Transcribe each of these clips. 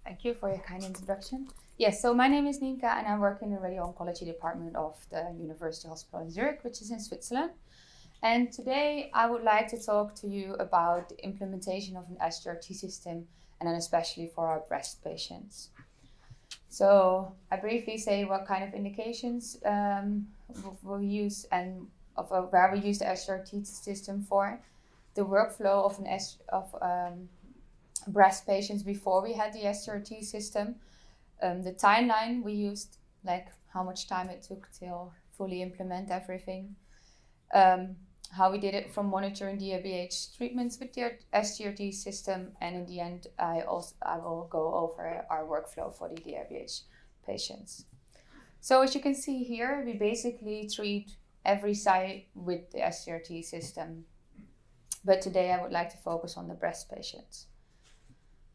Thank you for your kind introduction. Yes, so my name is Nienke and I work in the radio-oncology department of the University Hospital in Zurich, which is in Switzerland. And today I would like to talk to you about the implementation of an SGRT system, and then especially for our breast patients. So I briefly say what kind of indications we'll use and where we use the SGRT system for, the workflow of breast patients before we had the SGRT system, the timeline we used, like how much time it took till fully implement everything, how we did it from monitoring DIBH treatments with the SGRT system, and in the end I will go over our workflow for the DIBH patients. So as you can see here, we basically treat every site with the SGRT system, but today I would like to focus on the breast patients.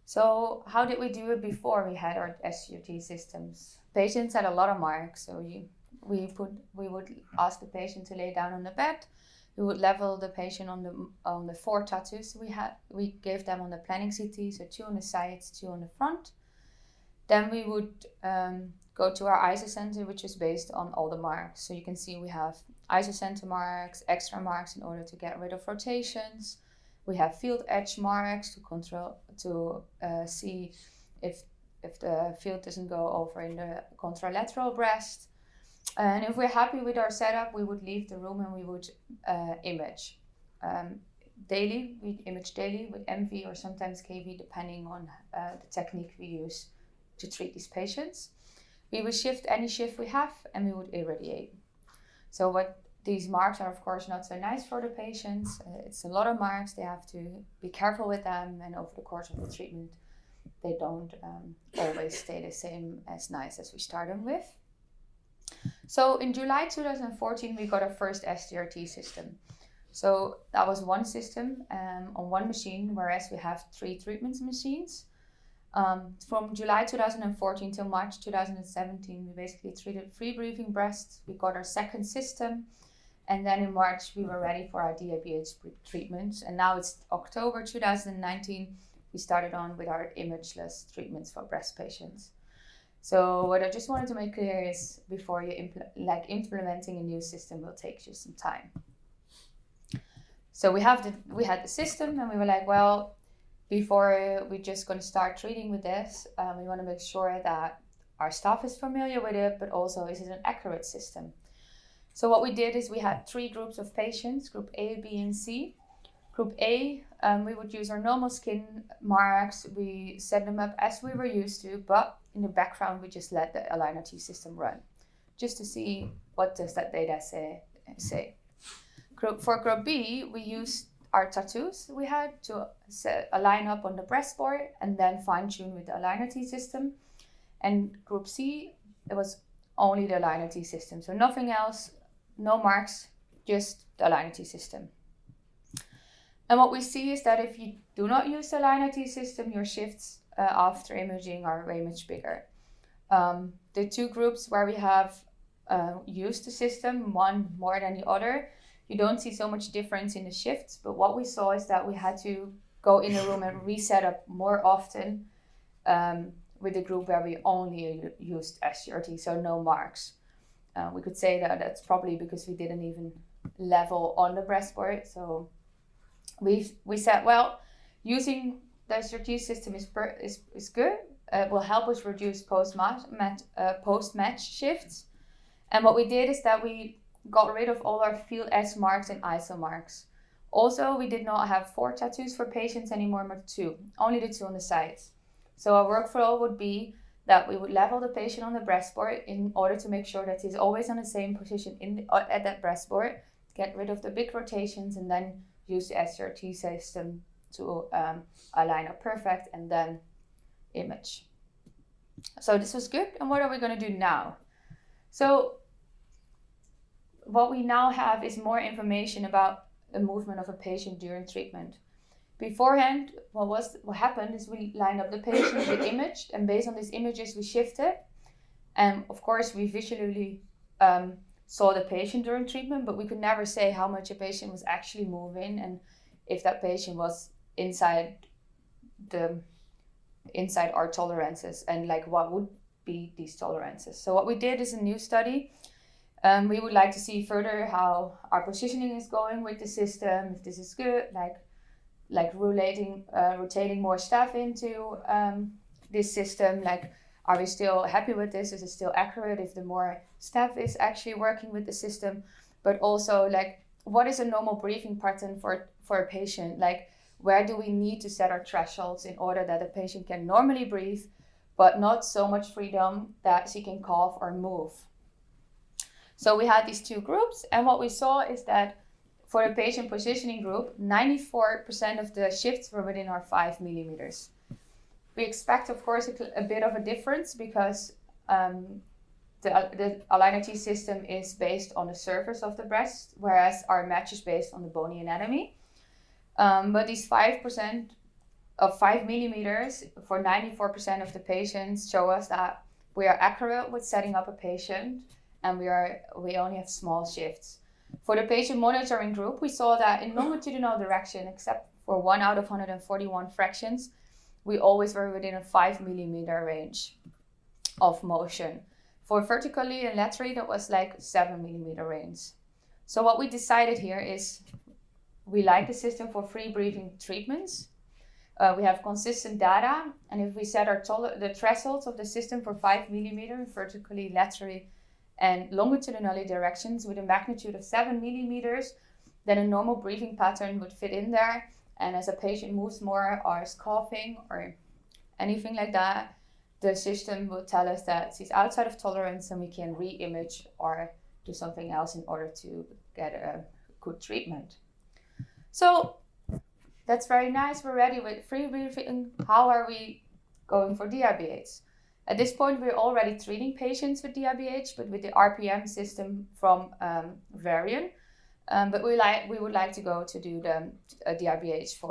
So how did we do it before we had our SGRT systems? Patients had a lot of marks, so we would ask the patient to lay down on the bed. We would level the patient on the 4 tattoos we gave them on the planning CT, so 2 on the sides, 2 on the front. Then we would go to our isocenter, which is based on all the marks. So you can see we have isocenter marks, extra marks in order to get rid of rotations. We have field edge marks to see if the field doesn't go over in the contralateral breast. And if we're happy with our setup, we would leave the room and we would image daily. We image daily with MV or sometimes KV, depending on the technique we use to treat these patients. We would shift any shift we have and we would irradiate. So what these marks are, of course, not so nice for the patients. It's a lot of marks. They have to be careful with them, and over the course of the treatment, they don't always stay the same as nice as we start them with. So in July 2014, we got our first SGRT system. So that was one system on one machine, whereas we have 3 treatment machines. From July 2014 till March 2017, we basically treated 3 breathing breasts. We got our second system. And then in March, we were ready for our DIBH treatments. And now it's October 2019, we started on with our imageless treatments for breast patients. So what I just wanted to make clear is before you implementing a new system will take you some time. So we had the system and we were like, well, before we're just going to start treating with this, we want to make sure that our staff is familiar with it, but also is it an accurate system? So what we did is we had 3 groups of patients, group A, B, and C. Group A, we would use our normal skin marks. We set them up as we were used to, but in the background, we just let the Aligner T system run, just to see what does that data say. For group B, we used our tattoos we had to align up on the breastboard and then fine tune with the Aligner T system. And group C, it was only the Aligner T system, so nothing else. No marks, just the Aligner T system. And what we see is that if you do not use the Aligner T system, your shifts after imaging are way much bigger. The 2 groups where we have used the system, one more than the other, you don't see so much difference in the shifts. But what we saw is that we had to go in the room and reset up more often with the group where we only used SGRT, so no marks. We could say that that's probably because we didn't even level on the breastboard. So we said, well, using the SGRT system is good. It will help us reduce post-match shifts. And what we did is that we got rid of all our field S marks and ISO marks. Also, we did not have 4 tattoos for patients anymore, but 2, only the 2 on the sides. So our workflow would be that we would level the patient on the breastboard in order to make sure that he's always on the same position at that breastboard, get rid of the big rotations, and then use the SGRT system to align up perfect and then image. So this was good. And what are we going to do now? So what we now have is more information about the movement of a patient during treatment. Beforehand, what happened is we lined up the patient, we imaged, and based on these images, we shifted. And of course, we visually saw the patient during treatment, but we could never say how much a patient was actually moving and if that patient was inside the inside our tolerances and like what would be these tolerances. So what we did is a new study. We would like to see further how our positioning is going with the system, if this is good, like rotating more staff into this system, like are we still happy with this? Is it still accurate if the more staff is actually working with the system? But also like what is a normal breathing pattern for a patient? Like where do we need to set our thresholds in order that a patient can normally breathe, but not so much freedom that she can cough or move? So we had these two groups, and what we saw is that for the patient positioning group, 94% of the shifts were within our 5 millimeters. We expect, of course, a bit of a difference because the Aligner-T system is based on the surface of the breast, whereas our match is based on the bony anatomy. But these 5% of 5 millimeters for 94% of the patients show us that we are accurate with setting up a patient, and we only have small shifts. For the patient monitoring group, we saw that in longitudinal direction, except for 1 out of 141 fractions, we always were within a 5 millimeter range of motion. For vertically and laterally, that was like 7 millimeter range. So what we decided here is we like the system for free breathing treatments. We have consistent data, and if we set the thresholds of the system for 5 millimeter vertically, laterally, and longitudinally directions with a magnitude of 7 millimeters, then a normal breathing pattern would fit in there. And as a patient moves more or is coughing or anything like that, the system will tell us that she's outside of tolerance and we can re-image or do something else in order to get a good treatment. So that's very nice. We're ready with free breathing. How are we going for DIBH? At this point, we're already treating patients with DIBH, but with the RPM system from Varian. But we would like to go to do the DIBH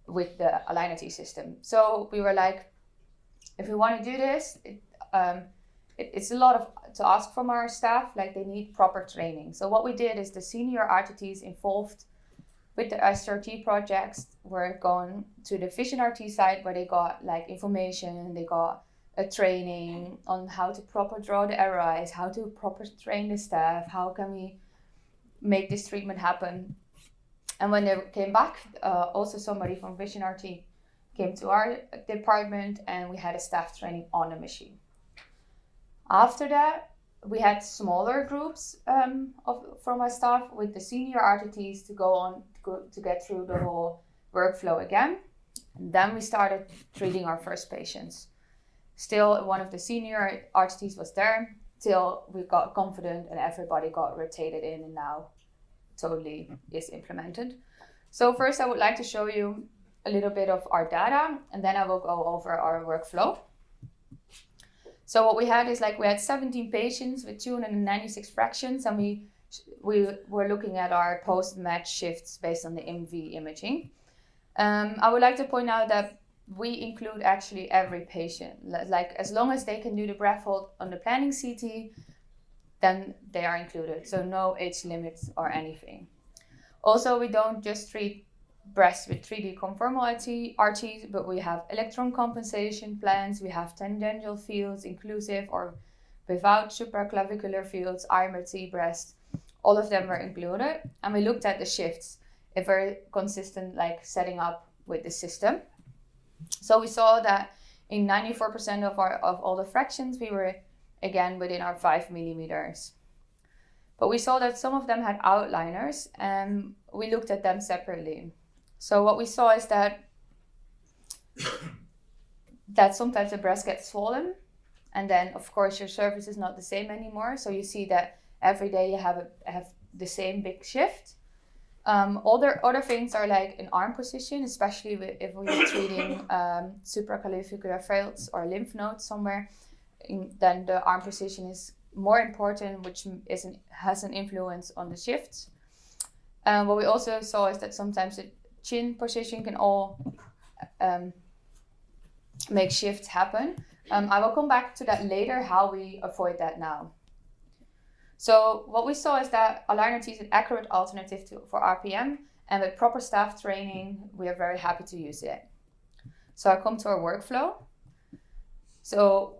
with the Aligner-T system. So we were like, if we want to do this, it's a lot to ask from our staff. Like they need proper training. So what we did is the senior RTTs involved with the SGRT projects were going to the Vision RT site where they got like information, they got a training on how to proper draw the RIs, how to proper train the staff, how can we make this treatment happen. And when they came back, also somebody from Vision RT came to our department and we had a staff training on the machine. After that, we had smaller groups from our staff with the senior RTTs to go on to get through the whole workflow again. And then we started treating our first patients. Still, one of the senior RTTs was there till we got confident and everybody got rotated in and now totally is implemented. So first I would like to show you a little bit of our data and then I will go over our workflow. So what we had is we had 17 patients with 296 fractions and we were looking at our post-match shifts based on the MV imaging. I would like to point out that we include actually every patient. Like as long as they can do the breath hold on the planning CT, then they are included. So no age limits or anything. Also, we don't just treat breasts with 3D conformal RTs, but we have electron compensation plans. We have tangential fields, inclusive or without supraclavicular fields, IMRT breast. All of them were included. And we looked at the shifts, if we're consistent setting up with the system. So we saw that in 94% of all the fractions, we were again within our 5 millimeters. But we saw that some of them had outliners and we looked at them separately. So what we saw is that sometimes the breast gets swollen and then of course your surface is not the same anymore. So you see that every day you have the same big shift. Other things are like an arm position, especially if we're treating supraclavicular fields or lymph nodes somewhere, then the arm position is more important, which has an influence on the shifts. What we also saw is that sometimes the chin position can all make shifts happen. I will come back to that later, how we avoid that now. So what we saw is that Aligner-T is an accurate alternative for RPM, and with proper staff training, we are very happy to use it. So I come to our workflow. So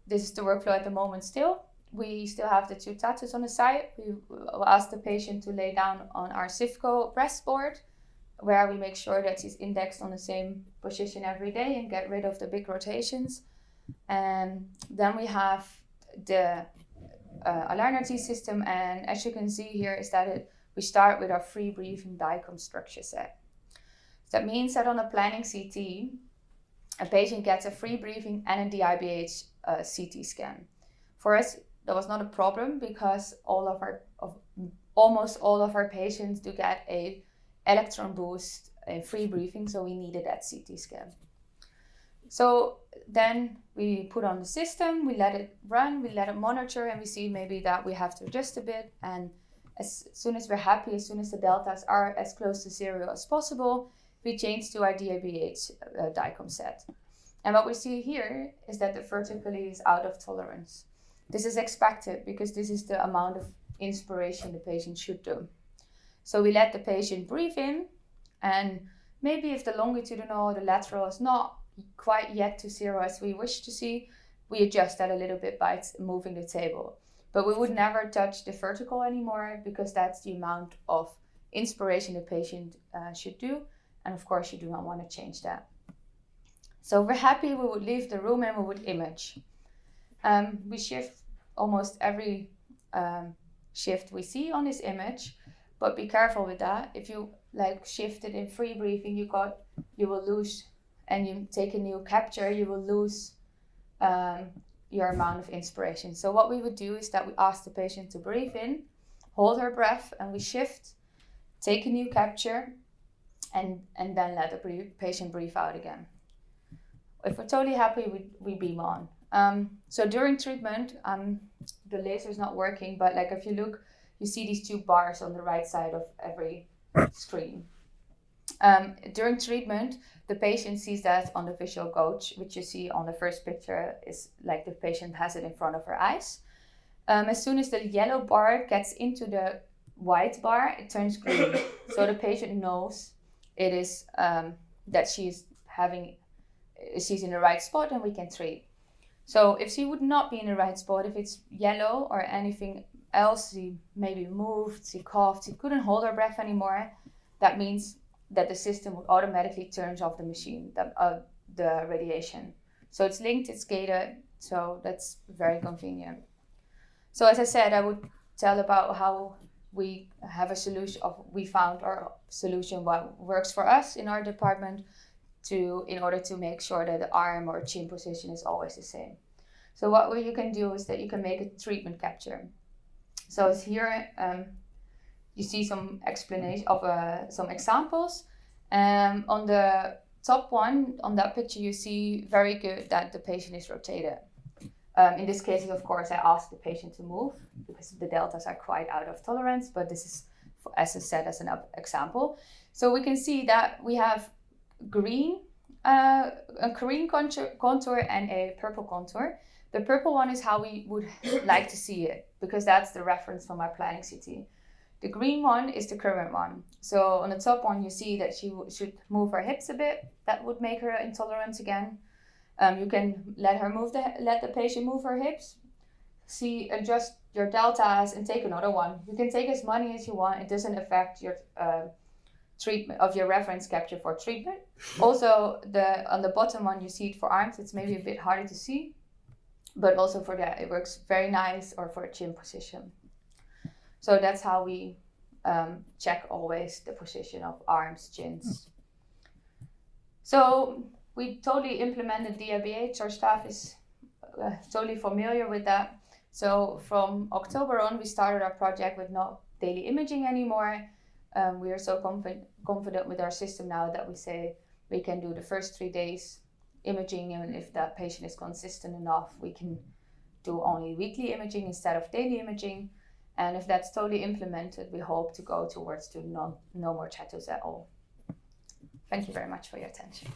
this is the workflow at the moment still. We still have the 2 tattoos on the side. We will ask the patient to lay down on our Cifco breastboard, where we make sure that he's indexed on the same position every day and get rid of the big rotations. And then we have the Aligner-T system, and as you can see here is that we start with our free breathing DICOM structure set. So that means that on a planning CT, a patient gets a free breathing and a DIBH CT scan. For us, that was not a problem because almost all of our patients do get a electron boost in free breathing, so we needed that CT scan. So then we put on the system, we let it run, we let it monitor, and we see maybe that we have to adjust a bit. And as soon as we're happy, as soon as the deltas are as close to 0 as possible, we change to our DIBH DICOM set. And what we see here is that the vertically is out of tolerance. This is expected because this is the amount of inspiration the patient should do. So we let the patient breathe in, and maybe if the longitudinal or the lateral is not quite yet to 0 as we wish to see, we adjust that a little bit by moving the table. But we would never touch the vertical anymore because that's the amount of inspiration the patient should do. And of course, you do not want to change that. So if we're happy, we would leave the room and we would image. We shift almost every shift we see on this image, but be careful with that. If you shift it in free breathing, you will lose, and you take a new capture, you will lose your amount of inspiration. So what we would do is that we ask the patient to breathe in, hold her breath, and we shift, take a new capture, and then let the patient breathe out again. If we're totally happy, we beam on. So during treatment, the laser is not working, but if you look, you see these 2 bars on the right side of every screen. During treatment, the patient sees that on the visual coach, which you see on the first picture is the patient has it in front of her eyes. As soon as the yellow bar gets into the white bar, it turns green. So the patient knows it is that she's in the right spot and we can treat. So if she would not be in the right spot, if it's yellow or anything else, she maybe moved, she coughed, she couldn't hold her breath anymore, that means that the system would automatically turn off the machine, the radiation. So it's linked, it's gated, so that's very convenient. So as I said, I would tell about how we have a solution we found our solution what works for us in our department in order to make sure that the arm or chin position is always the same. So what you can do is that you can make a treatment capture. So it's here you see some explanation of some examples. On the top one, on that picture, you see very good that the patient is rotated. In this case, of course, I asked the patient to move because the deltas are quite out of tolerance, but this is, as I said, as an example. So we can see that we have a green contour and a purple contour. The purple one is how we would like to see it because that's the reference from our planning CT. The green one is the current one. So on the top one, you see that she should move her hips a bit. That would make her intolerant again. You can let the patient move her hips. Adjust your deltas and take another one. You can take as many as you want. It doesn't affect your treatment of your reference capture for treatment. Also, on the bottom one, you see it for arms. It's maybe a bit harder to see, but also for that, it works very nice, or for a chin position. So that's how we check always the position of arms, chins. So we totally implemented DIBH. Our staff is totally familiar with that. So from October on, we started our project with not daily imaging anymore. We are so confident with our system now that we say we can do the first 3 days imaging, and if that patient is consistent enough, we can do only weekly imaging instead of daily imaging. And if that's totally implemented, we hope to go towards to no more tattoos at all. Thank you very much for your attention.